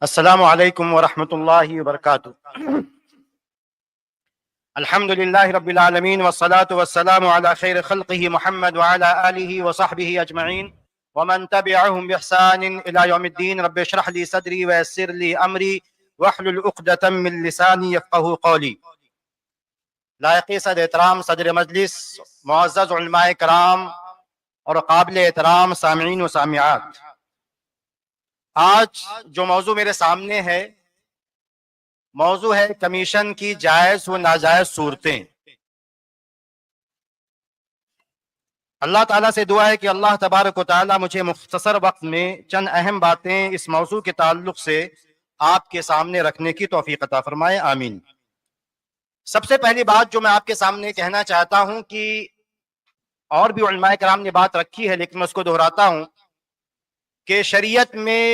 السلام علیکم ورحمۃ اللہ وبرکاتہ۔ الحمد للہ رب العالمین والصلاة والسلام علی خیر خلقہ محمد وعلی آلہ وصحبہ اجمعین ومن تبعهم بإحسان الى یوم الدین۔ رب اشرح لی صدری ویسر لی امری واحلل عقدۃ من لسانی یفقہوا قولی۔ لائق صد احترام صدر مجلس، معزز علماء کرام اور قابل احترام سامعین و سامعات، آج جو موضوع میرے سامنے ہے موضوع ہے کمیشن کی جائز و ناجائز صورتیں۔ اللہ تعالیٰ سے دعا ہے کہ اللہ تبارک و تعالیٰ مجھے مختصر وقت میں چند اہم باتیں اس موضوع کے تعلق سے آپ کے سامنے رکھنے کی توفیق عطا فرمائے، آمین۔ سب سے پہلی بات جو میں آپ کے سامنے کہنا چاہتا ہوں کہ اور بھی علماء کرام نے بات رکھی ہے لیکن میں اس کو دہراتا ہوں کہ شریعت میں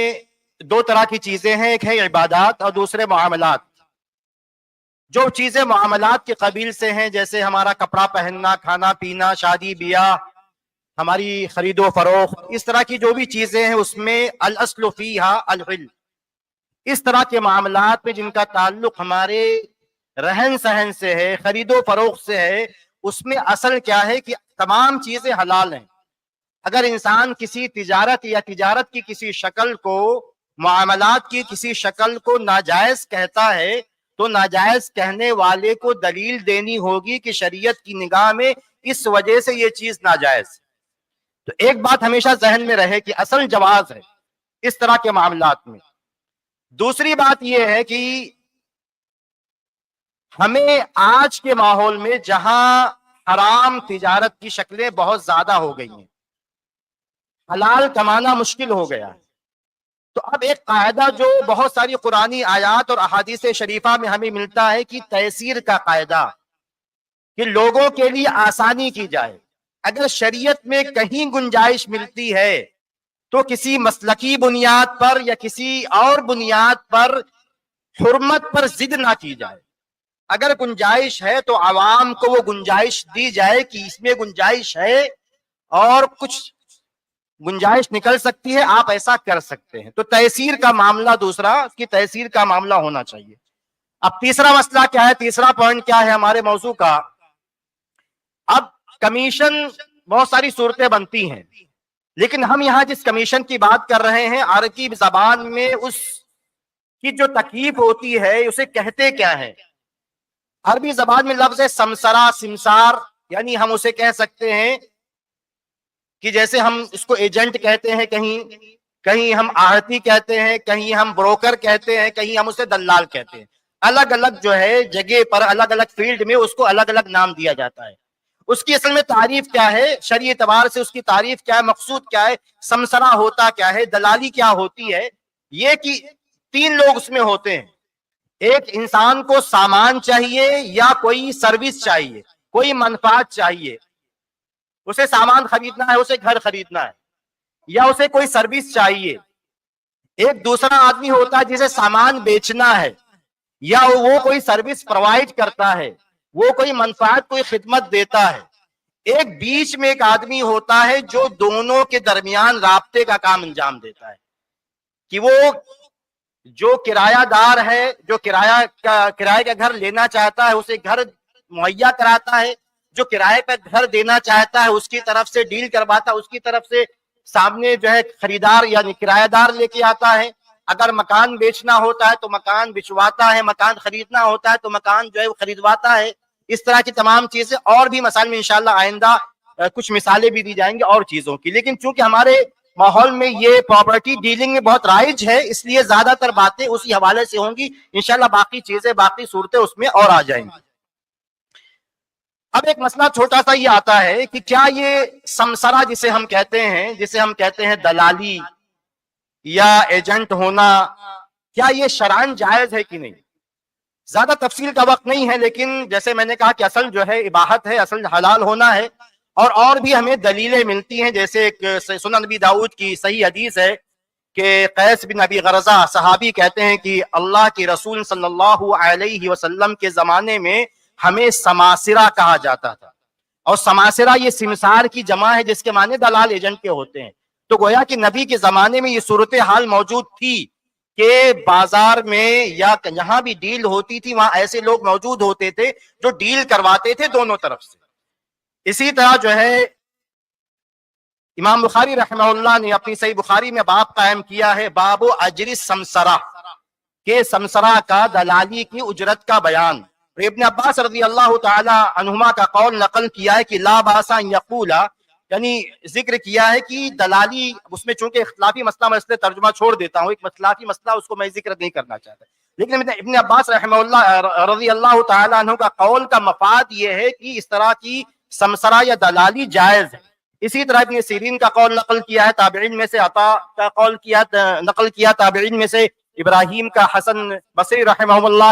دو طرح کی چیزیں ہیں، ایک ہے عبادات اور دوسرے معاملات۔ جو چیزیں معاملات کے قبیل سے ہیں جیسے ہمارا کپڑا پہننا، کھانا پینا، شادی بیاہ، ہماری خرید و فروخت، اس طرح کی جو بھی چیزیں ہیں اس میں الاصل فیہا الحل۔ اس طرح کے معاملات میں جن کا تعلق ہمارے رہن سہن سے ہے، خرید و فروخت سے ہے، اس میں اصل کیا ہے کہ تمام چیزیں حلال ہیں۔ اگر انسان کسی تجارت یا تجارت کی کسی شکل کو، معاملات کی کسی شکل کو ناجائز کہتا ہے تو ناجائز کہنے والے کو دلیل دینی ہوگی کہ شریعت کی نگاہ میں اس وجہ سے یہ چیز ناجائز ہے۔ تو ایک بات ہمیشہ ذہن میں رہے کہ اصل جواز ہے اس طرح کے معاملات میں۔ دوسری بات یہ ہے کہ ہمیں آج کے ماحول میں جہاں حرام تجارت کی شکلیں بہت زیادہ ہو گئی ہیں، حلال کمانا مشکل ہو گیا ہے، تو اب ایک قاعدہ جو بہت ساری قرآنی آیات اور احادیث شریفہ میں ہمیں ملتا ہے کہ تیسیر کا قاعدہ، کہ لوگوں کے لیے آسانی کی جائے۔ اگر شریعت میں کہیں گنجائش ملتی ہے تو کسی مسلکی بنیاد پر یا کسی اور بنیاد پر حرمت پر ضد نہ کی جائے۔ اگر گنجائش ہے تو عوام کو وہ گنجائش دی جائے کہ اس میں گنجائش ہے اور کچھ گنجائش نکل سکتی ہے، آپ ایسا کر سکتے ہیں۔ تو تیسیر کا معاملہ دوسرا، کہ تیسیر کا معاملہ ہونا چاہیے۔ اب تیسرا مسئلہ کیا ہے، تیسرا پوائنٹ کیا ہے ہمارے موضوع کا؟ اب کمیشن بہت ساری صورتیں بنتی ہیں، لیکن ہم یہاں جس کمیشن کی بات کر رہے ہیں عربی زبان میں اس کی جو تکلیف ہوتی ہے اسے کہتے کیا ہے؟ عربی زبان میں لفظ ہے سمسرہ، سمسار، یعنی ہم اسے کہہ سکتے ہیں کہ جیسے ہم اس کو ایجنٹ کہتے ہیں، کہیں ہم آڑتی کہتے ہیں، کہیں ہم بروکر کہتے ہیں، کہیں ہم اسے دلال کہتے ہیں۔ الگ الگ جو ہے جگہ پر، الگ الگ فیلڈ میں اس کو الگ الگ نام دیا جاتا ہے۔ اس کی اصل میں تعریف کیا ہے، شرعی اعتبار سے اس کی تعریف کیا ہے، مقصود کیا ہے، سمسرہ ہوتا کیا ہے، دلالی کیا ہوتی ہے؟ یہ کہ تین لوگ اس میں ہوتے ہیں۔ ایک انسان کو سامان چاہیے یا کوئی سروس چاہیے، کوئی منفعت چاہیے، اسے سامان خریدنا ہے، اسے گھر خریدنا ہے، یا اسے کوئی سروس چاہیے۔ ایک دوسرا آدمی ہوتا ہے جسے سامان بیچنا ہے، یا وہ کوئی سروس پرووائڈ کرتا ہے، وہ کوئی منفعت، کوئی خدمت دیتا ہے۔ ایک بیچ میں ایک آدمی ہوتا ہے جو دونوں کے درمیان رابطے کا کام انجام دیتا ہے، کہ وہ جو کرایہ دار ہے، جو کرایہ کا گھر لینا چاہتا ہے اسے گھر مہیا کراتا ہے، جو کرائے پہ گھر دینا چاہتا ہے اس کی طرف سے ڈیل کرواتا ہے، اس کی طرف سے سامنے جو ہے خریدار یعنی کرایہ دار لے کے آتا ہے۔ اگر مکان بیچنا ہوتا ہے تو مکان بچواتا ہے، مکان خریدنا ہوتا ہے تو مکان جو ہے وہ خریدواتا ہے۔ اس طرح کی تمام چیزیں، اور بھی مسائل میں انشاءاللہ آئندہ کچھ مثالیں بھی دی جائیں گی اور چیزوں کی۔ لیکن چونکہ ہمارے ماحول میں یہ پراپرٹی ڈیلنگ میں بہت رائج ہے، اس لیے زیادہ تر باتیں اسی حوالے سے ہوں گی، انشاءاللہ باقی چیزیں، باقی صورتیں اس میں اور آ جائیں گی۔ اب ایک مسئلہ چھوٹا سا یہ آتا ہے کہ کیا یہ سمسرہ جسے ہم کہتے ہیں دلالی یا ایجنٹ ہونا، کیا یہ شرعاً جائز ہے کہ نہیں؟ زیادہ تفصیل کا وقت نہیں ہے، لیکن جیسے میں نے کہا کہ اصل جو ہے اباحت ہے، اصل حلال ہونا ہے، اور بھی ہمیں دلیلیں ملتی ہیں۔ جیسے ایک سنن نبی داؤد کی صحیح حدیث ہے کہ قیس بن ابی غرزہ صحابی کہتے ہیں کہ اللہ کے رسول صلی اللہ علیہ وسلم کے زمانے میں ہمیں سماسرہ کہا جاتا تھا، اور سماسرہ یہ سمسار کی جمع ہے جس کے معنی دلال ایجنٹ کے ہوتے ہیں۔ تو گویا کہ نبی کے زمانے میں یہ صورتحال موجود تھی کہ بازار میں یا جہاں بھی ڈیل ہوتی تھی وہاں ایسے لوگ موجود ہوتے تھے جو ڈیل کرواتے تھے دونوں طرف سے. اسی طرح جو ہے امام بخاری رحمہ اللہ نے اپنی صحیح بخاری میں باب قائم کیا ہے باب اجر السمسرہ، کہ سمسرہ کا دلالی کی اجرت کا بیان. ابن عباس رضی اللہ تعالی عنہما کا قول نقل کیا ہے کہ لا باس ان یقولا، یعنی ذکر کیا ہے کہ دلالی، اس میں چونکہ اختلافی مسئلہ میں اس لیے ترجمہ چھوڑ دیتا ہوں، ایک اختلافی مسئلہ اس کو میں ذکر نہیں کرنا چاہتا، لیکن ابن عباس رحمہ اللہ رضی اللہ تعالی عنہ کا قول کا مفاد یہ ہے کہ اس طرح کی سمسرہ یا دلالی جائز ہے. اسی طرح ابن سیرین کا قول نقل کیا ہے، تابعین میں سے عطا کا قول نقل کیا، تابعین میں سے ابراہیم کا، حسن بصری رحمہ اللہ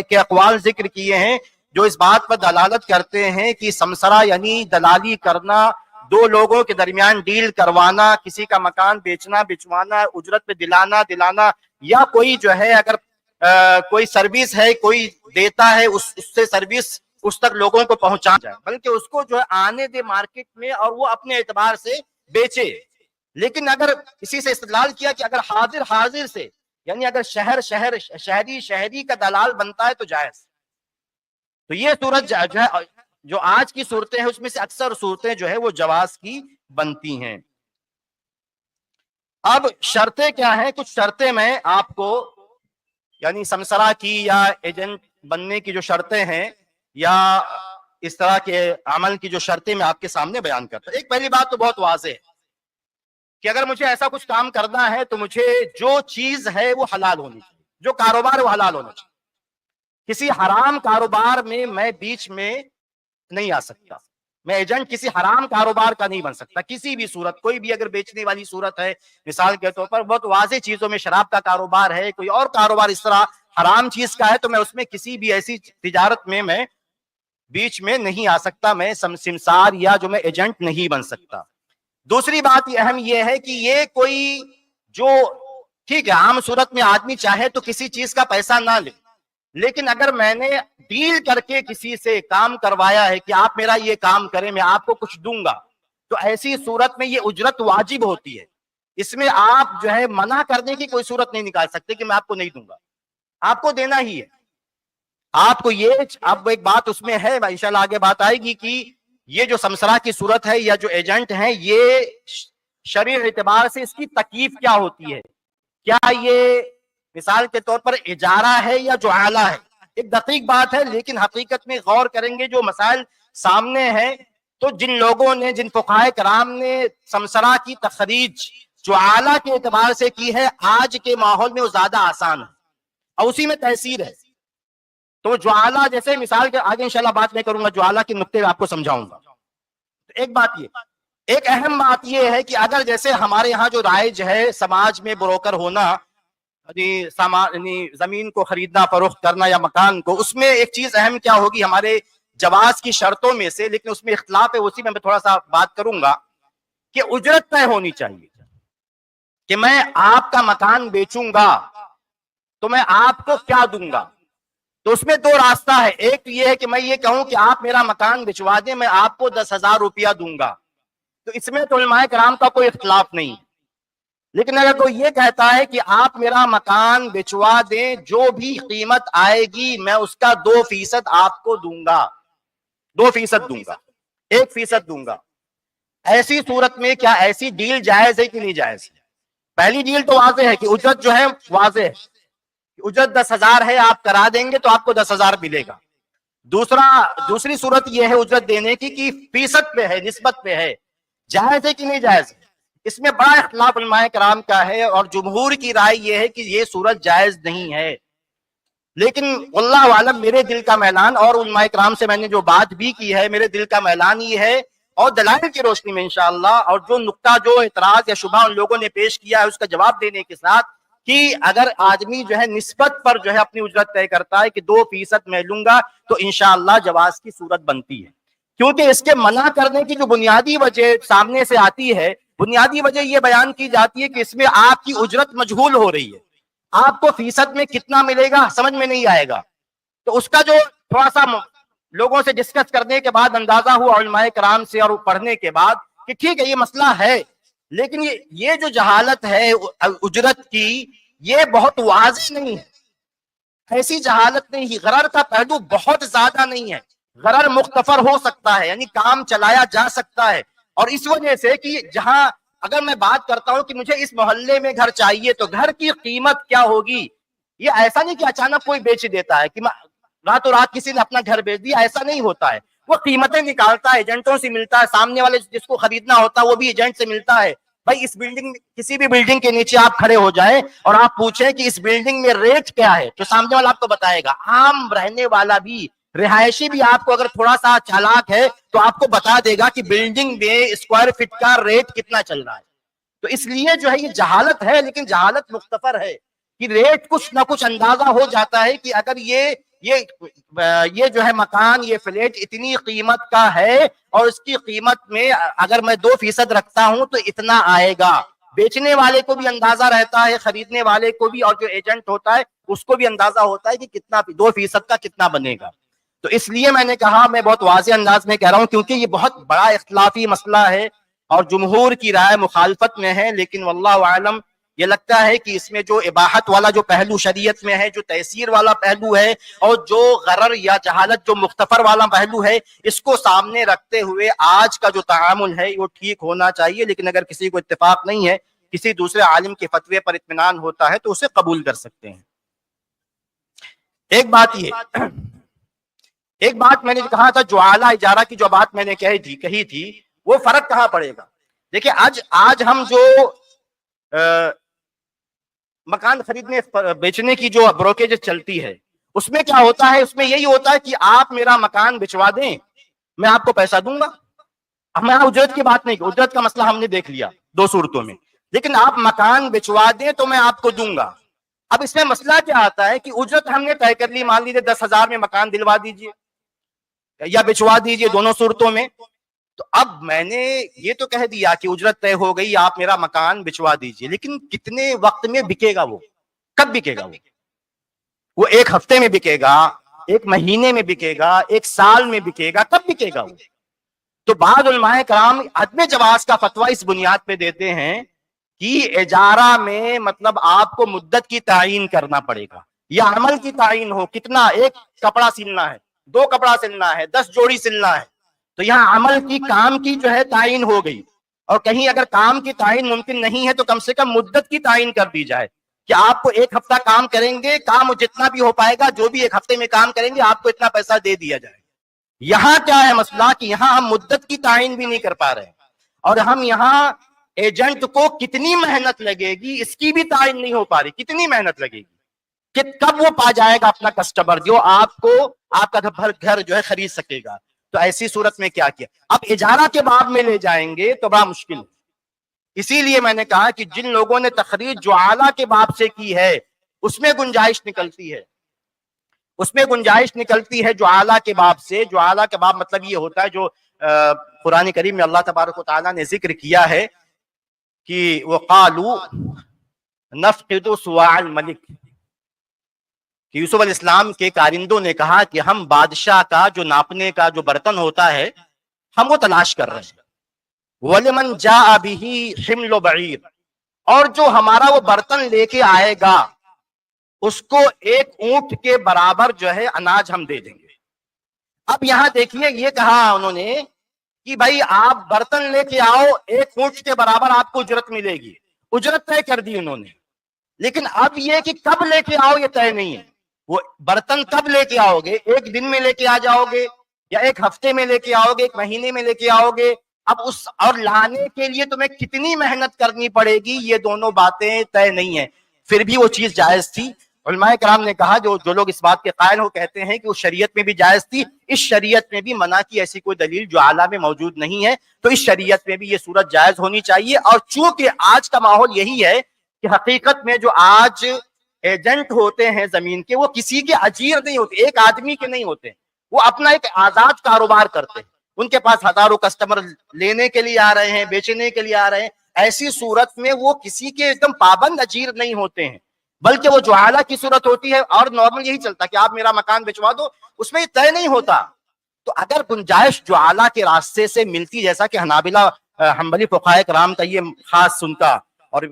کے اقوال ذکر کیے ہیں جو اس بات پر دلالت کرتے ہیں کہ سمسرہ یعنی دلالی کرنا، دو لوگوں کے درمیان ڈیل کروانا، کسی کا مکان بیچنا بچوانا، اجرت پہ دلانا، یا کوئی جو ہے اگر کوئی سروس ہے کوئی دیتا ہے اس سے سروس اس تک لوگوں کو پہنچا جائے، بلکہ اس کو جو ہے آنے دے مارکیٹ میں اور وہ اپنے اعتبار سے بیچے. لیکن اگر کسی سے استدلال کیا کہ اگر حاضر سے، یعنی اگر شہری کا دلال بنتا ہے تو جائز. تو یہ صورت جو ہے جو آج کی صورتیں ہیں اس میں سے اکثر صورتیں جو ہے وہ جواز کی بنتی ہیں. اب شرطیں کیا ہیں؟ کچھ شرطیں میں آپ کو یعنی سمسرہ کی یا ایجنٹ بننے کی جو شرطیں ہیں یا اس طرح کے عمل کی جو شرطیں میں آپ کے سامنے بیان کرتا ہوں. ایک پہلی بات تو بہت واضح ہے کہ اگر مجھے ایسا کچھ کام کرنا ہے تو مجھے جو چیز ہے وہ حلال ہونی چاہیے، جو کاروبار ہے وہ حلال ہونا چاہیے. کسی حرام کاروبار میں بیچ میں نہیں آ سکتا. میں ایجنٹ کسی حرام کاروبار کا نہیں بن سکتا کسی بھی صورت. کوئی بھی اگر بیچنے والی صورت ہے، مثال کے طور پر بہت واضح چیزوں میں شراب کا کاروبار ہے، کوئی اور کاروبار اس طرح حرام چیز کا ہے، تو میں اس میں کسی بھی ایسی تجارت میں بیچ میں نہیں آ سکتا، میں سمسار یا جو میں ایجنٹ نہیں بن سکتا. دوسری بات اہم یہ ہے کہ یہ کوئی جو ٹھیک ہے عام صورت میں آدمی چاہے تو کسی چیز کا پیسہ نہ لے، لیکن اگر میں نے ڈیل کر کے کسی سے کام کروایا ہے کہ آپ میرا یہ کام کریں میں آپ کو کچھ دوں گا، تو ایسی صورت میں یہ اجرت واجب ہوتی ہے. اس میں آپ جو ہے منع کرنے کی کوئی صورت نہیں نکال سکتے کہ میں آپ کو نہیں دوں گا، آپ کو دینا ہی ہے. آپ کو یہ اب ایک بات اس میں ہے انشاءاللہ آگے بات آئے گی کہ یہ جو سمسرہ کی صورت ہے یا جو ایجنٹ ہیں یہ شرعی اعتبار سے اس کی تکلیف کیا ہوتی ہے، کیا یہ مثال کے طور پر اجارہ ہے یا جعالہ ہے. ایک دقیق بات ہے لیکن حقیقت میں غور کریں گے جو مسائل سامنے ہیں تو جن لوگوں نے، جن فقہائے کرام نے سمسرہ کی تخریج جعالہ کے اعتبار سے کی ہے، آج کے ماحول میں وہ زیادہ آسان ہے اور اسی میں تحصیل ہے. تو جعالہ جیسے مثال کے آگے انشاءاللہ بات میں کروں گا، جعالہ کے نقطے آپ کو سمجھاؤں گا. ایک بات یہ، ایک اہم بات یہ ہے کہ اگر جیسے ہمارے ہاں جو رائج ہے سماج میں بروکر ہونا، یعنی زمین کو خریدنا فروخت کرنا یا مکان کو، اس میں ایک چیز اہم کیا ہوگی ہمارے جواز کی شرطوں میں سے، لیکن اس میں اختلاف ہے، اسی میں تھوڑا سا بات کروں گا کہ اجرت طے ہونی چاہیے. کہ میں آپ کا مکان بیچوں گا تو میں آپ کو کیا دوں گا. تو اس میں دو راستہ ہے. ایک یہ ہے کہ میں یہ کہوں کہ آپ میرا مکان بچوا دیں، میں آپ کو 10,000 روپیہ دوں گا، تو اس میں تو علماء کرام کا کوئی اختلاف نہیں. لیکن اگر کوئی یہ کہتا ہے کہ آپ میرا مکان بچوا دیں، جو بھی قیمت آئے گی میں اس کا 2% آپ کو دوں گا، 2% دوں گا، 1% دوں گا، ایسی صورت میں کیا ایسی ڈیل جائز ہے کہ نہیں جائز ہے؟ پہلی ڈیل تو واضح ہے کہ اجرت جو ہے واضح ہے، اجرت 10,000 ہے، آپ کرا دیں گے تو آپ کو 10,000 ملے گا. دوسری صورت یہ ہے اجرت دینے کی کہ فیصد پہ ہے، نسبت پہ ہے، جائز ہے کہ نہیں جائز ہے؟ اس میں بڑا اختلاف علماء کرام کا ہے اور جمہور کی رائے یہ ہے کہ یہ صورت جائز نہیں ہے. لیکن واللہ عالم میرے دل کا میلان، اور علماء کرام سے میں نے جو بات بھی کی ہے، میرے دل کا میلان یہ ہے اور دلائل کی روشنی میں انشاءاللہ، اور جو نقطہ جو اعتراض یا شبہ ان لوگوں نے پیش کیا ہے اس کا جواب دینے کے ساتھ، کہ اگر آدمی جو ہے نسبت پر جو ہے اپنی اجرت طے کرتا ہے کہ 2% میں لوں گا تو انشاءاللہ جواز کی صورت بنتی ہے. کیونکہ اس کے منع کرنے کی جو بنیادی وجہ سامنے سے آتی ہے، بنیادی وجہ یہ بیان کی جاتی ہے کہ اس میں آپ کی اجرت مجہول ہو رہی ہے، آپ کو فیصد میں کتنا ملے گا سمجھ میں نہیں آئے گا. تو اس کا جو تھوڑا سا لوگوں سے ڈسکس کرنے کے بعد اندازہ ہوا علماء کرام سے اور پڑھنے کے بعد کہ ٹھیک ہے یہ مسئلہ ہے، لیکن یہ جو جہالت ہے اجرت کی، یہ بہت واضح نہیں ہے، ایسی جہالت نہیں ہے، غرر کا پہلو بہت زیادہ نہیں ہے، غرر مختصر ہو سکتا ہے، یعنی کام چلایا جا سکتا ہے. اور اس وجہ سے کہ جہاں اگر میں بات کرتا ہوں کہ مجھے اس محلے میں گھر چاہیے تو گھر کی قیمت کیا ہوگی، یہ ایسا نہیں کہ اچانک کوئی بیچ دیتا ہے کہ راتوں رات کسی نے اپنا گھر بیچ دیا، ایسا نہیں ہوتا ہے. وہ قیمتیں نکالتا ہے، ایجنٹوں سے ملتا ہے، سامنے والے جس کو خریدنا ہوتا ہے وہ بھی ایجنٹ سے ملتا ہے. بھائی اس بلڈنگ، کسی بھی بلڈنگ کے نیچے آپ کھڑے ہو جائیں اور آپ پوچھیں کہ اس بلڈنگ میں ریٹ کیا ہے تو سامنے والا آپ کو بتائے گا. عام رہنے والا بھی، رہائشی بھی آپ کو اگر تھوڑا سا چالاک ہے تو آپ کو بتا دے گا کہ بلڈنگ میں اسکوائر فٹ کا ریٹ کتنا چل رہا ہے. تو اس لیے جو ہے یہ جہالت ہے، لیکن جہالت مختصر ہے کہ ریٹ کچھ نہ کچھ اندازہ ہو جاتا ہے کہ اگر یہ جو ہے مکان، یہ فلیٹ اتنی قیمت کا ہے اور اس کی قیمت میں اگر میں 2% رکھتا ہوں تو اتنا آئے گا. بیچنے والے کو بھی اندازہ رہتا ہے، خریدنے والے کو بھی، اور جو ایجنٹ ہوتا ہے اس کو بھی اندازہ ہوتا ہے کہ کتنا 2% کا کتنا بنے گا. تو اس لیے میں نے کہا، میں بہت واضح انداز میں کہہ رہا ہوں کیونکہ یہ بہت بڑا اختلافی مسئلہ ہے اور جمہور کی رائے مخالفت میں ہے. لیکن واللہ اعلم یہ لگتا ہے کہ اس میں جو اباحت والا جو پہلو شریعت میں ہے، جو تیسیر والا پہلو ہے، اور جو غرر یا جہالت جو مختصر والا پہلو ہے، اس کو سامنے رکھتے ہوئے آج کا جو تعامل ہے وہ ٹھیک ہونا چاہیے. لیکن اگر کسی کو اتفاق نہیں ہے، کسی دوسرے عالم کے فتوے پر اطمینان ہوتا ہے تو اسے قبول کر سکتے ہیں. ایک بات میں نے کہا تھا، جو اعلیٰ اجارہ کی جو بات میں نے کہی تھی وہ فرق کہاں پڑے گا. دیکھیں آج ہم جو مکان خریدنے بیچنے کی جو بروکریج چلتی ہے اس میں کیا ہوتا ہے، اس میں یہی ہوتا ہے کہ آپ میرا مکان بچوا دیں، میں آپ کو پیسہ دوں گا. میں اجرت کی بات نہیں، اجرت کا مسئلہ ہم نے دیکھ لیا 2 صورتوں میں، لیکن آپ مکان بچوا دیں تو میں آپ کو دوں گا. اب اس میں مسئلہ کیا آتا ہے کہ اجرت ہم نے طے کر لی، مان لیجیے 10,000 میں مکان دلوا دیجیے یا بچوا دیجیے، دونوں صورتوں میں. تو اب میں نے یہ تو کہہ دیا کہ اجرت طے ہو گئی، آپ میرا مکان بچوا دیجیے، لیکن کتنے وقت میں بکے گا، وہ کب بکے گا؟ وہ 1 ہفتے میں بکے گا، 1 مہینے میں بکے گا، 1 سال میں بکے گا، کب بکے گا وہ؟ تو بعض علماء کرام عدم جواز کا فتویٰ اس بنیاد پہ دیتے ہیں کہ اجارہ میں مطلب آپ کو مدت کی تعین کرنا پڑے گا یا عمل کی تعین ہو، کتنا، 1 کپڑا سلنا ہے، 2 کپڑا سلنا ہے، 10 جوڑی سلنا ہے. تو یہاں عمل کی، کام کی جو ہے تعین ہو گئی. اور کہیں اگر کام کی تعین ممکن نہیں ہے تو کم سے کم مدت کی تعین کر دی جائے کہ آپ کو 1 ہفتہ کام کریں گے، کام جتنا بھی ہو پائے گا، جو بھی 1 ہفتے میں کام کریں گے آپ کو اتنا پیسہ دے دیا جائے. یہاں کیا ہے مسئلہ کہ یہاں ہم مدت کی تعین بھی نہیں کر پا رہے، اور ہم یہاں ایجنٹ کو کتنی محنت لگے گی اس کی بھی تعین نہیں ہو پا رہی. کتنی محنت لگے گی کہ کب وہ پا جائے گا اپنا کسٹمر جو آپ کو، آپ کا گھر جو ہے خرید سکے گا. تو ایسی صورت میں کیا کیا؟ اب اجارہ کے باب میں لے جائیں گے تو بڑا مشکل ہے. اسی لیے میں نے کہا کہ جن لوگوں نے تخریج جو اعلیٰ کے باب سے کی ہے اس میں گنجائش نکلتی ہے، اس میں گنجائش نکلتی ہے جو اعلیٰ کے باب سے. جو اعلیٰ کے باب مطلب یہ ہوتا ہے جو قرآن کریم میں اللہ تبارک و تعالیٰ نے ذکر کیا ہے کہ وَقَالُوا نَفْقِدُ سُوَاعَ الْمَلِكِ، کہ یوسف علیہ السلام کے کارندوں نے کہا کہ ہم بادشاہ کا جو ناپنے کا جو برتن ہوتا ہے ہم وہ تلاش کر رہے ہیں. وَلِمَنْ جَاءَ بِهِ حِمْلُ بَعِيرٍ، اور جو ہمارا وہ برتن لے کے آئے گا اس کو 1 اونٹ کے برابر جو ہے اناج ہم دے دیں گے. اب یہاں دیکھیے یہ کہا انہوں نے کہ بھائی آپ برتن لے کے آؤ، 1 اونٹ کے برابر آپ کو اجرت ملے گی. اجرت طے کر دی انہوں نے، لیکن اب یہ کہ کب لے کے آؤ یہ طے نہیں ہے. وہ برتن کب لے کے آؤ گے، 1 دن میں لے کے آ جاؤ گے یا 1 ہفتے میں لے کے آؤ گے، 1 مہینے میں لے کے آؤ گے. اب اور لانے کے لیے تمہیں کتنی محنت کرنی پڑے گی، یہ دونوں باتیں طے نہیں ہیں. پھر بھی وہ چیز جائز تھی. علماء کرام نے کہا جو لوگ اس بات کے قائل ہو کہتے ہیں کہ وہ شریعت میں بھی جائز تھی، اس شریعت میں بھی منع کی ایسی کوئی دلیل جو اعلیٰ میں موجود نہیں ہے، تو اس شریعت میں بھی یہ صورت جائز ہونی چاہیے. اور چونکہ آج کا ماحول یہی ہے کہ حقیقت میں جو آج ایجنٹ ہوتے ہیں زمین کے وہ کسی کے اجیر نہیں ہوتے، ایک آدمی کے نہیں ہوتے، وہ اپنا ایک آزاد کاروبار کرتے ہیں. ان کے پاس ہزاروں کسٹمر لینے کے لیے آ رہے ہیں، بیچنے کے لیے آ رہے ہیں. ایسی صورت میں وہ کسی کے ایک دم پابند اجیر نہیں ہوتے ہیں، بلکہ وہ جو اعلیٰ کی صورت ہوتی ہے. اور نارمل یہی چلتا کہ آپ میرا مکان بچوا دو، اس میں یہ طے نہیں ہوتا. تو اگر گنجائش جو اعلیٰ کے راستے سے ملتی، جیسا کہ حنابلہ حنبلی فقہاء کرام کا یہ خاص سنتا، اور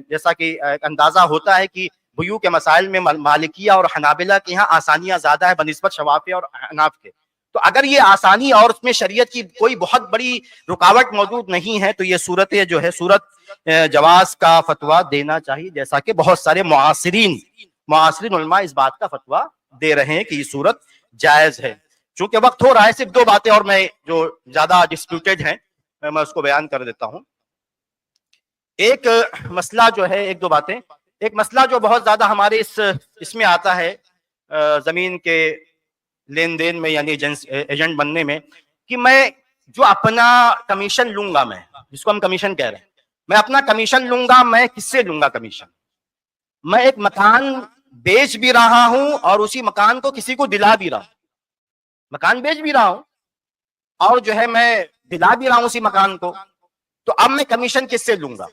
جیسا کہ اندازہ ہوتا ہے کہ بیوع کے مسائل میں مالکیہ اور حنابلہ کے یہاں آسانیاں زیادہ ہے بنسبت شوافی اور حناف کے. تو اگر یہ آسانی اور اس میں شریعت کی کوئی بہت بڑی رکاوٹ موجود نہیں ہے تو یہ صورت جو ہے صورت جواز کا فتویٰ دینا چاہیے، جیسا کہ بہت سارے معاصرین علماء اس بات کا فتویٰ دے رہے ہیں کہ یہ صورت جائز ہے. چونکہ وقت ہو رہا ہے، صرف 2 باتیں اور میں جو زیادہ ڈسپیوٹیڈ ہیں میں اس کو بیان کر دیتا ہوں. ایک مسئلہ جو ہے، 1-2 باتیں. ایک مسئلہ جو بہت زیادہ ہمارے اس میں آتا ہے زمین کے لین دین میں، یعنی ایجنٹ بننے میں، کہ میں جو اپنا کمیشن لوں گا، میں جس کو ہم کمیشن کہہ رہے ہیں، میں اپنا کمیشن لوں گا، میں کس سے لوں گا کمیشن؟ میں ایک مکان بیچ بھی رہا ہوں اور اسی مکان کو کسی کو دلا بھی رہا ہوں. مکان بیچ بھی رہا ہوں اور جو ہے میں دلا بھی رہا ہوں اسی مکان کو. تو اب میں کمیشن کس سے لوں گا؟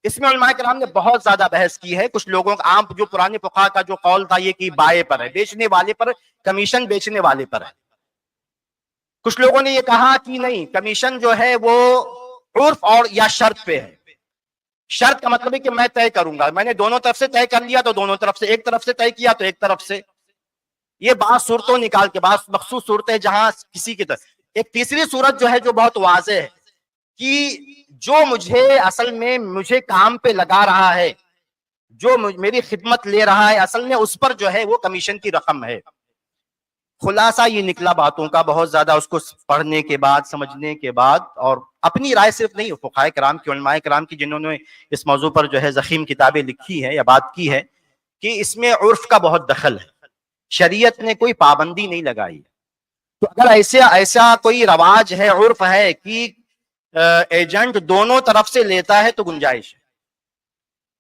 اس میں علماء کرام نے بہت زیادہ بحث کی ہے. کچھ لوگوں کا عام جو پرانے فقہا کا جو قول تھا یہ کہ بائے پر ہے، بیچنے والے پر، کمیشن بیچنے والے پر ہے. کچھ لوگوں نے یہ کہا کہ نہیں، کمیشن جو ہے وہ عرف اور یا شرط پہ ہے. شرط کا مطلب ہے کہ میں طے کروں گا، میں نے دونوں طرف سے طے کر لیا تو دونوں طرف سے، ایک طرف سے طے کیا تو ایک طرف سے. یہ بعض صورتوں نکال کے، بعض مخصوص صورتیں جہاں کسی کی طرف. ایک تیسری صورت جو ہے جو بہت واضح ہے کہ جو مجھے کام پہ لگا رہا ہے، جو میری خدمت لے رہا ہے، اصل میں اس پر جو ہے وہ کمیشن کی رقم ہے. خلاصہ یہ نکلا باتوں کا بہت زیادہ اس کو پڑھنے کے بعد، سمجھنے کے بعد، اور اپنی رائے صرف نہیں، فقہاء کرام کی، علماء کرام کی جنہوں نے اس موضوع پر جو ہے ضخیم کتابیں لکھی ہے یا بات کی ہے، کہ اس میں عرف کا بہت دخل ہے. شریعت نے کوئی پابندی نہیں لگائی. تو اگر ایسا کوئی رواج ہے، عرف ہے کہ ایجنٹ دونوں طرف سے لیتا ہے تو گنجائش ہے.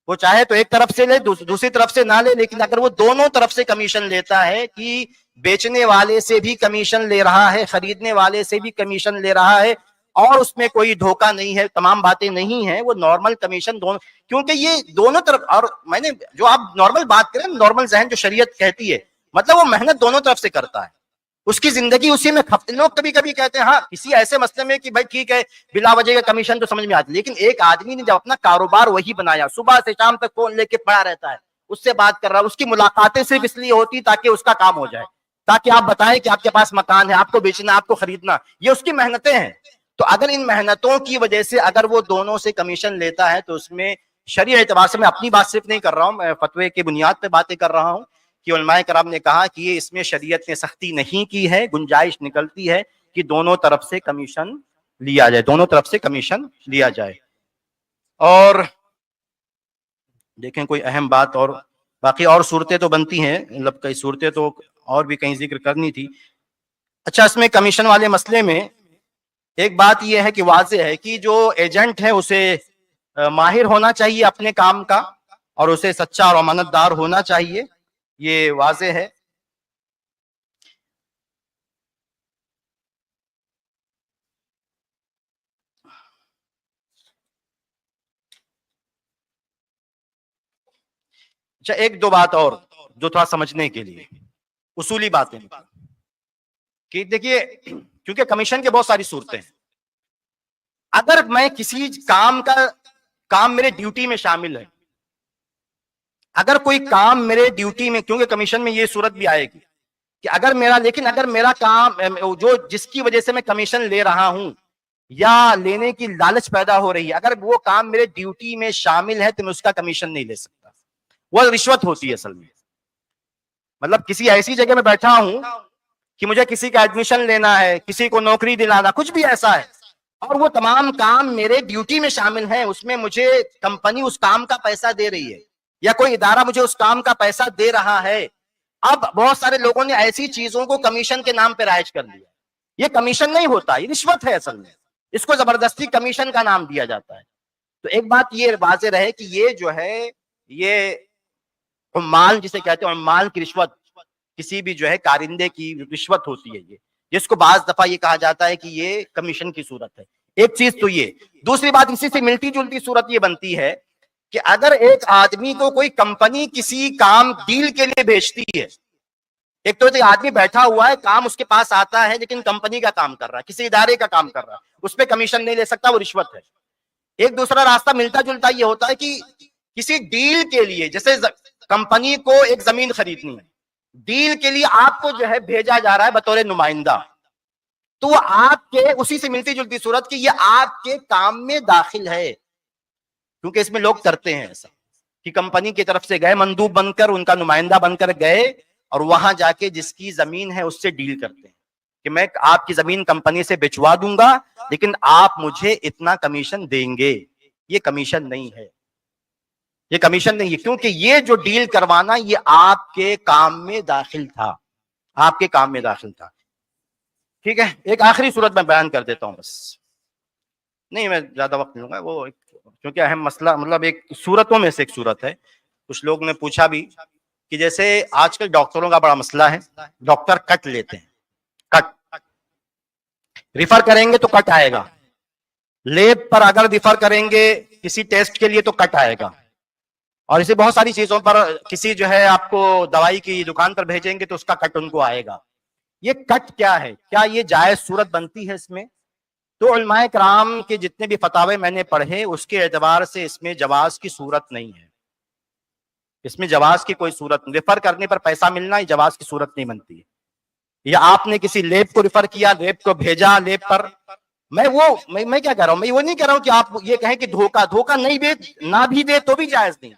وہ چاہے تو ایک طرف سے لے، دوسری طرف سے نہ لے، لیکن اگر وہ دونوں طرف سے کمیشن لیتا ہے کہ بیچنے والے سے بھی کمیشن لے رہا ہے، خریدنے والے سے بھی کمیشن لے رہا ہے، اور اس میں کوئی دھوکہ نہیں ہے، تمام باتیں نہیں ہیں، وہ نارمل کمیشن دونوں، کیونکہ یہ دونوں طرف. اور میں نے جو آپ نارمل بات کریں، نارمل ذہن جو شریعت کہتی ہے، مطلب وہ محنت دونوں طرف سے کرتا ہے، اس کی زندگی اسی میں کھپتی. لوگ کبھی کبھی کہتے ہیں ہاں کسی ایسے مسئلے میں کہ بھائی ٹھیک ہے بلا وجہ کا کمیشن تو سمجھ میں آتی، لیکن ایک آدمی نے جب اپنا کاروبار وہی بنایا، صبح سے شام تک فون لے کے پڑا رہتا ہے، اس سے بات کر رہا ہے، اس کی ملاقاتیں صرف اس لیے ہوتی تاکہ اس کا کام ہو جائے، تاکہ آپ بتائیں کہ آپ کے پاس مکان ہے، آپ کو بیچنا، آپ کو خریدنا، یہ اس کی محنتیں ہیں. تو اگر ان محنتوں کی وجہ سے اگر وہ دونوں سے کمیشن لیتا ہے تو اس میں شرعی اعتبار سے، میں اپنی بات صرف نہیں کر رہا ہوں، میں فتوے کی بنیاد پہ باتیں کر رہا ہوں، کہ علماء کرام نے کہا کہ یہ اس میں شریعت نے سختی نہیں کی ہے، گنجائش نکلتی ہے کہ دونوں طرف سے کمیشن لیا جائے، دونوں طرف سے کمیشن لیا جائے. اور دیکھیں کوئی اہم بات، اور باقی اور صورتیں تو بنتی ہیں، مطلب کئی صورتیں تو اور بھی کہیں ذکر کرنی تھی. اچھا، اس میں کمیشن والے مسئلے میں ایک بات یہ ہے کہ واضح ہے کہ جو ایجنٹ ہے اسے ماہر ہونا چاہیے اپنے کام کا، اور اسے سچا اور امانت دار ہونا چاہیے، یہ واضح ہے. اچھا، 1-2 بات اور جو تھوڑا سمجھنے کے لیے اصولی باتیں، کہ دیکھیے کیونکہ کمیشن کے بہت ساری صورتیں ہیں. اگر میں کسی کام میرے ڈیوٹی میں شامل ہے، اگر کوئی کام میرے ڈیوٹی میں، کیونکہ کمیشن میں یہ صورت بھی آئے گی کہ اگر میرا کام جو جس کی وجہ سے میں کمیشن لے رہا ہوں یا لینے کی لالچ پیدا ہو رہی ہے، اگر وہ کام میرے ڈیوٹی میں شامل ہے تو میں اس کا کمیشن نہیں لے سکتا. وہ رشوت ہوتی ہے اصل میں. مطلب کسی ایسی جگہ میں بیٹھا ہوں کہ مجھے کسی کا ایڈمیشن لینا ہے، کسی کو نوکری دلانا، کچھ بھی ایسا ہے، اور وہ تمام کام میرے ڈیوٹی میں شامل ہیں، اس میں مجھے کمپنی اس کام کا پیسہ دے رہی ہے یا کوئی ادارہ مجھے اس کام کا پیسہ دے رہا ہے. اب بہت سارے لوگوں نے ایسی چیزوں کو کمیشن کے نام پہ رائج کر دیا. یہ کمیشن نہیں ہوتا، یہ رشوت ہے اصل میں، اس کو زبردستی کمیشن کا نام دیا جاتا ہے. تو ایک بات یہ واضح رہے کہ یہ جو ہے یہ عمال جسے کہتے ہیں، عمال کی رشوت، کسی بھی جو ہے کارندے کی رشوت ہوتی ہے، یہ جس کو بعض دفعہ یہ کہا جاتا ہے کہ یہ کمیشن کی صورت ہے. ایک چیز تو یہ. دوسری بات اسی سے ملتی جلتی صورت یہ بنتی ہے کہ اگر ایک آدمی کو کوئی کمپنی کسی کام ڈیل کے لیے بھیجتی ہے، ایک تو آدمی بیٹھا ہوا ہے، کام اس کے پاس آتا ہے لیکن کمپنی کا کام کر رہا ہے، کسی ادارے کا کام کر رہا ہے، اس پہ کمیشن نہیں لے سکتا، وہ رشوت ہے. ایک دوسرا راستہ ملتا جلتا یہ ہوتا ہے کہ کسی ڈیل کے لیے، جیسے کمپنی کو ایک زمین خریدنی ہے, ڈیل کے لیے آپ کو جو ہے بھیجا جا رہا ہے بطور نمائندہ, تو وہ آپ کے اسی سے ملتی جلتی صورت کہ یہ آپ کے کام میں داخل ہے, کیونکہ اس میں لوگ کرتے ہیں ایسا کہ کمپنی کی طرف سے گئے مندوب بن کر, ان کا نمائندہ بن کر گئے اور وہاں جا کے جس کی زمین ہے اس سے ڈیل کرتے ہیں کہ میں آپ کی زمین کمپنی سے بچوا دوں گا لیکن آپ مجھے اتنا کمیشن دیں گے. یہ کمیشن نہیں ہے, یہ کمیشن نہیں ہے, کیونکہ یہ جو ڈیل کروانا یہ آپ کے کام میں داخل تھا, آپ کے کام میں داخل تھا. ٹھیک ہے, ایک آخری صورت میں بیان کر دیتا ہوں, بس نہیں میں زیادہ وقت نہیں لوں گا, وہ کیونکہ اہم مسئلہ مطلب ایک صورتوں میں سے ایک صورت ہے. کچھ لوگ نے پوچھا بھی کہ جیسے آج کل ڈاکٹروں کا بڑا مسئلہ ہے, ڈاکٹر کٹ لیتے ہیں, کٹ ریفر کریں گے تو کٹ آئے گا, لیب پر اگر ریفر کریں گے کسی ٹیسٹ کے لیے تو کٹ آئے گا, اور اسے بہت ساری چیزوں پر کسی جو ہے آپ کو دوائی کی دکان پر بھیجیں گے تو اس کا کٹ ان کو آئے گا. یہ کٹ کیا ہے, کیا یہ جائز صورت بنتی ہے اس میں؟ تو علماء کرام کے جتنے بھی فتاوے میں نے پڑھے اس کے اعتبار سے اس میں جواز کی صورت نہیں ہے, اس میں جواز کی کوئی صورت نہیں. ریفر کرنے پر پیسہ ملنا یہ جواز کی صورت نہیں بنتی ہے. یا آپ نے کسی لیب کو ریفر کیا, لیب کو بھیجا لیب پر, میں کیا کہہ رہا ہوں, میں وہ نہیں کہہ رہا ہوں کہ آپ یہ کہیں کہ دھوکہ نہیں دے, نہ بھی دے تو بھی جائز نہیں.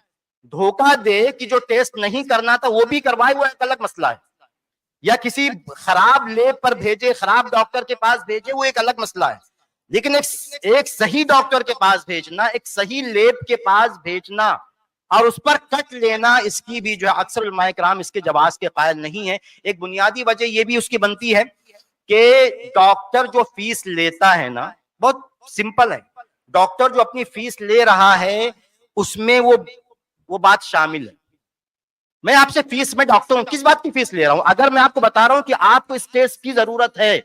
دھوکہ دے کہ جو ٹیسٹ نہیں کرنا تھا وہ بھی کروائے, وہ ایک الگ مسئلہ ہے. یا کسی خراب لیب پر بھیجے, خراب ڈاکٹر کے پاس بھیجے, وہ ایک الگ مسئلہ ہے. لیکن ایک صحیح ڈاکٹر کے پاس بھیجنا, ایک صحیح لیب کے پاس بھیجنا اور اس پر کٹ لینا, اس کی بھی جو ہے اکثر علماء کرام اس کے جواز کے قائل نہیں ہے. ایک بنیادی وجہ یہ بھی اس کی بنتی ہے کہ ڈاکٹر جو فیس لیتا ہے نا, بہت سمپل ہے, ڈاکٹر جو اپنی فیس لے رہا ہے اس میں وہ بات شامل ہے. میں آپ سے فیس میں ڈاکٹر ہوں, کس بات کی فیس لے رہا ہوں؟ اگر میں آپ کو بتا رہا ہوں کہ آپ کو اس ٹیسٹ کی ضرورت ہے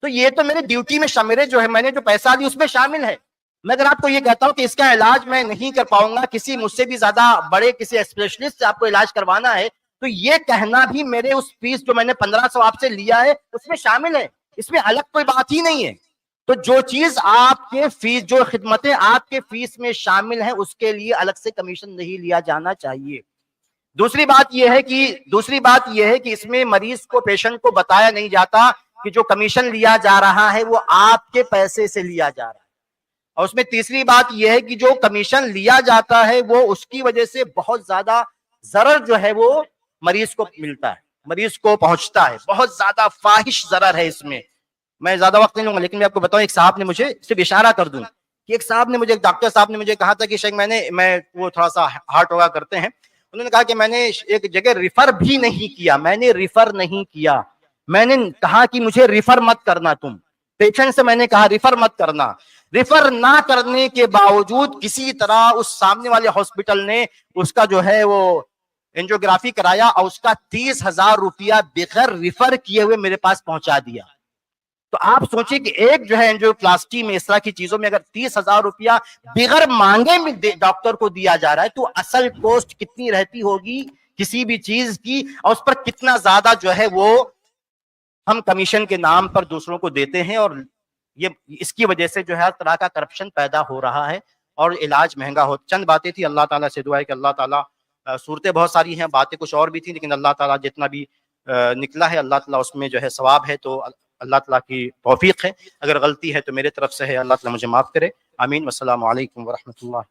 تو یہ تو میرے ڈیوٹی میں میرے جو ہے میں نے جو پیسہ دی اس میں شامل ہے. میں اگر آپ کو یہ کہتا ہوں کہ اس کا علاج میں نہیں کر پاؤں گا, کسی مجھ سے بھی زیادہ بڑے کسی اسپیشلسٹ سے آپ کو علاج کروانا ہے, تو یہ کہنا بھی میرے اس فیس جو میں نے 1500 آپ سے لیا ہے اس میں شامل ہے, اس میں الگ کوئی بات ہی نہیں ہے. تو جو چیز آپ کے فیس, جو خدمتیں آپ کے فیس میں شامل ہیں اس کے لیے الگ سے کمیشن نہیں لیا جانا چاہیے. دوسری بات یہ ہے کہ اس میں مریض کو, پیشنٹ کو بتایا نہیں جاتا کہ جو کمیشن لیا جا رہا ہے وہ آپ کے پیسے سے لیا جا رہا ہے. اور اس میں تیسری بات یہ ہے کہ جو کمیشن لیا جاتا ہے وہ اس کی وجہ سے بہت زیادہ ضرر جو ہے وہ مریض کو ملتا ہے, مریض کو پہنچتا ہے, بہت زیادہ فاحش ضرر ہے اس میں. میں زیادہ وقت نہیں لوں گا لیکن میں آپ کو بتاؤں, ایک صاحب نے مجھے صرف اشارہ کر دوں کہ ایک ڈاکٹر صاحب نے مجھے کہا تھا کہ شیخ میں وہ تھوڑا سا ہارٹ ہوگا کرتے ہیں, انہوں نے کہا کہ میں نے ایک جگہ ریفر بھی نہیں کیا, میں نے کہا کہ مجھے ریفر مت کرنا, تم پیشنٹ سے میں نے کہا ریفر مت کرنا. ریفر نہ کرنے کے باوجود کسی طرح اس سامنے والے ہاسپٹل نے اس کا جو ہے وہ اینجیوگرافی کرایا اور اس کا 30,000 روپیہ بغیر ریفر کیے ہوئے میرے پاس پہنچا دیا. تو آپ سوچیں کہ ایک جو ہے اینجیوپلاسٹی میں اس طرح کی چیزوں میں اگر 30,000 روپیہ بغیر مانگے میں ڈاکٹر کو دیا جا رہا ہے تو اصل کوسٹ کتنی رہتی ہوگی کسی بھی چیز کی, اور اس پر کتنا زیادہ جو ہے وہ ہم کمیشن کے نام پر دوسروں کو دیتے ہیں. اور یہ اس کی وجہ سے جو ہے ہر طرح کا کرپشن پیدا ہو رہا ہے اور علاج مہنگا ہو. چند باتیں تھی, اللہ تعالیٰ سے دعا ہے کہ اللہ تعالیٰ, صورتیں بہت ساری ہیں, باتیں کچھ اور بھی تھیں, لیکن اللہ تعالیٰ جتنا بھی نکلا ہے اللہ تعالیٰ اس میں جو ہے ثواب ہے, تو اللہ تعالیٰ کی توفیق ہے. اگر غلطی ہے تو میرے طرف سے ہے, اللہ تعالیٰ مجھے معاف کرے. آمین. والسلام علیکم ورحمۃ اللہ.